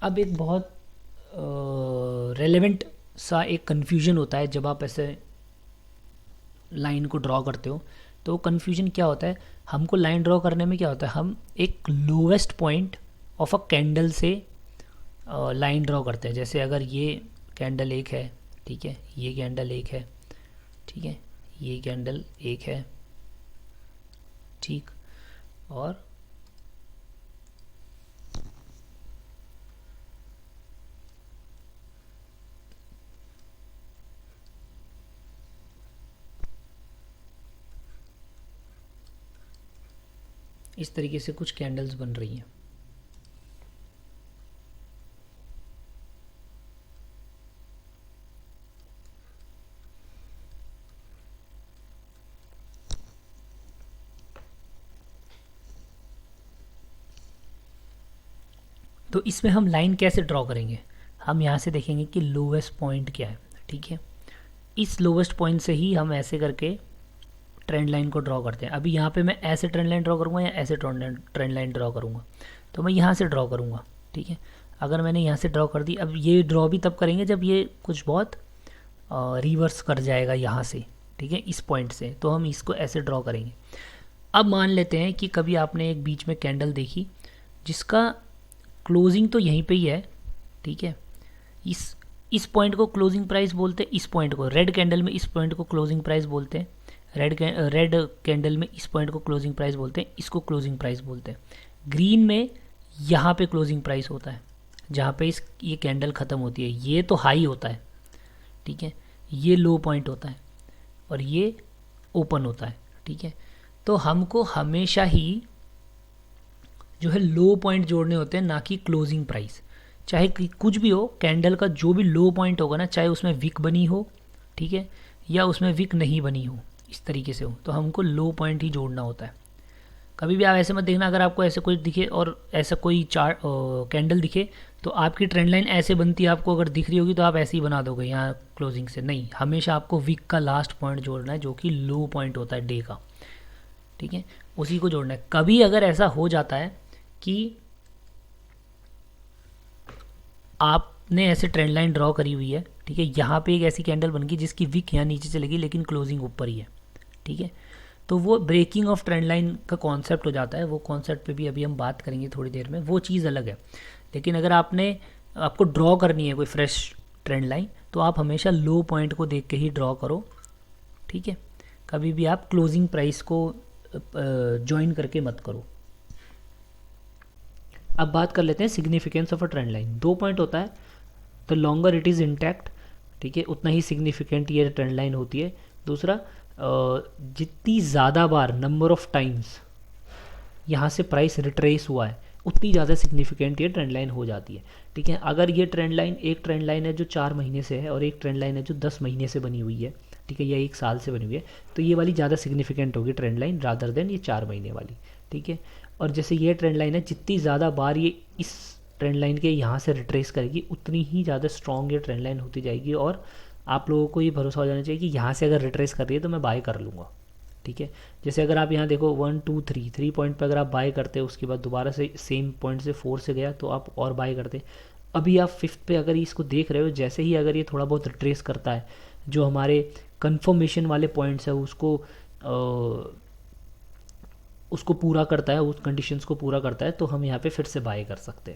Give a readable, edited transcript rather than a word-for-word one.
अब एक बहुत रेलेवेंट सा एक कन्फ्यूजन होता है जब आप ऐसे लाइन को ड्रॉ करते हो। तो कन्फ्यूजन क्या होता है, हमको लाइन ड्रॉ करने में क्या होता है, हम एक lowest point of a candle से लाइन ड्रॉ करते हैं। जैसे अगर ये कैंडल एक है, ठीक है, ये कैंडल एक है, ठीक है, ये कैंडल एक है, ठीक, और इस तरीके से कुछ कैंडल्स बन रही हैं। तो इसमें हम लाइन कैसे ड्रॉ करेंगे, हम यहाँ से देखेंगे कि लोवेस्ट पॉइंट क्या है, ठीक है। इस लोवेस्ट पॉइंट से ही हम ऐसे करके ट्रेंड लाइन को ड्रॉ करते हैं। अभी यहाँ पे मैं ऐसे ट्रेंड लाइन ड्रॉ करूँगा या ऐसे ट्रेंड लाइन ड्रॉ करूँगा, तो मैं यहाँ से ड्रॉ करूँगा, ठीक है। अगर मैंने यहाँ से ड्रॉ कर दी, अब ये ड्रॉ भी तब करेंगे जब ये कुछ बहुत रिवर्स कर जाएगा यहाँ से, ठीक है, इस पॉइंट से, तो हम इसको ऐसे ड्रॉ करेंगे। अब मान लेते हैं कि कभी आपने एक बीच में कैंडल देखी जिसका क्लोजिंग तो यहीं पे ही है, ठीक है। इस पॉइंट को क्लोजिंग प्राइस बोलते हैं, इस पॉइंट को, रेड कैंडल में इस पॉइंट को क्लोजिंग प्राइस बोलते हैं, रेड कैंडल में इस पॉइंट को क्लोजिंग प्राइस बोलते हैं, इसको क्लोजिंग प्राइस बोलते हैं। ग्रीन में यहाँ पे क्लोजिंग प्राइस होता है जहाँ पे ये कैंडल ख़त्म होती है, ये तो हाई होता है, ठीक है, ये लो पॉइंट होता है और ये ओपन होता है, ठीक है। तो हमको हमेशा ही जो है लो पॉइंट जोड़ने होते हैं, ना कि क्लोजिंग प्राइस। चाहे कुछ भी हो, कैंडल का जो भी लो पॉइंट होगा ना, चाहे उसमें विक बनी हो, ठीक है, या उसमें विक नहीं बनी हो, इस तरीके से हो, तो हमको लो पॉइंट ही जोड़ना होता है। कभी भी आप ऐसे मत देखना, अगर आपको ऐसे कोई दिखे और ऐसा कोई चार्ट कैंडल दिखे तो आपकी ट्रेंड लाइन ऐसे बनती है, आपको अगर दिख रही होगी तो आप ऐसे ही बना दोगे यहाँ क्लोजिंग से, नहीं, हमेशा आपको विक का लास्ट पॉइंट जोड़ना है जो कि लो पॉइंट होता है डे का, ठीक है, उसी को जोड़ना है। कभी अगर ऐसा हो जाता है कि आपने ऐसे ट्रेंड लाइन ड्रॉ करी हुई है, ठीक है, यहाँ पे एक ऐसी कैंडल बन गई जिसकी विक यहाँ नीचे चलेगी लेकिन क्लोजिंग ऊपर ही है, ठीक है, तो वो ब्रेकिंग ऑफ ट्रेंड लाइन का कॉन्सेप्ट हो जाता है। वो कॉन्सेप्ट पे भी अभी हम बात करेंगे थोड़ी देर में, वो चीज़ अलग है। लेकिन अगर आपको ड्रॉ करनी है कोई फ्रेश ट्रेंड लाइन, तो आप हमेशा लो पॉइंट को देख के ही ड्रॉ करो, ठीक है, कभी भी आप क्लोजिंग प्राइस को ज्वाइन करके मत करो। अब बात कर लेते हैं significance of a trend line. 2 point होता है, the longer it is intact, ठीक है, उतना ही सिग्निफिकेंट ये ट्रेंड लाइन होती है। दूसरा, जितनी ज़्यादा बार, नंबर ऑफ टाइम्स यहाँ से प्राइस रिट्रेस हुआ है, उतनी ज़्यादा सिग्निफिकेंट ये ट्रेंड लाइन हो जाती है, ठीक है। अगर ये ट्रेंड लाइन, एक ट्रेंड लाइन है जो 4 महीने से है और एक ट्रेंड लाइन है जो 10 महीने से बनी हुई है, ठीक है, या 1 साल से बनी हुई है, तो ये वाली ज़्यादा सिग्निफिकेंट होगी ट्रेंड लाइन रादर देन ये 4 महीने वाली, ठीक है। और जैसे ये ट्रेंड लाइन है, जितनी ज़्यादा बार ये इस ट्रेंड लाइन के यहाँ से रिट्रेस करेगी, उतनी ही ज़्यादा स्ट्रॉन्ग ये ट्रेंड लाइन होती जाएगी और आप लोगों को ये भरोसा हो जाना चाहिए कि यहाँ से अगर रिट्रेस कर रही है तो मैं बाय कर लूँगा, ठीक है। जैसे अगर आप यहाँ देखो 1 2 3 पॉइंट पर अगर आप बाय करते हो, उसके बाद दोबारा से सेम पॉइंट से 4 से गया तो आप और बाय करते। अभी आप 5th पे अगर इसको देख रहे हो, जैसे ही अगर ये थोड़ा बहुत रिट्रेस करता है, जो हमारे कंफर्मेशन वाले पॉइंट्स है उसको पूरा करता है, उस कंडीशंस को पूरा करता है, तो हम यहाँ पे फिर से बाय कर सकते हैं,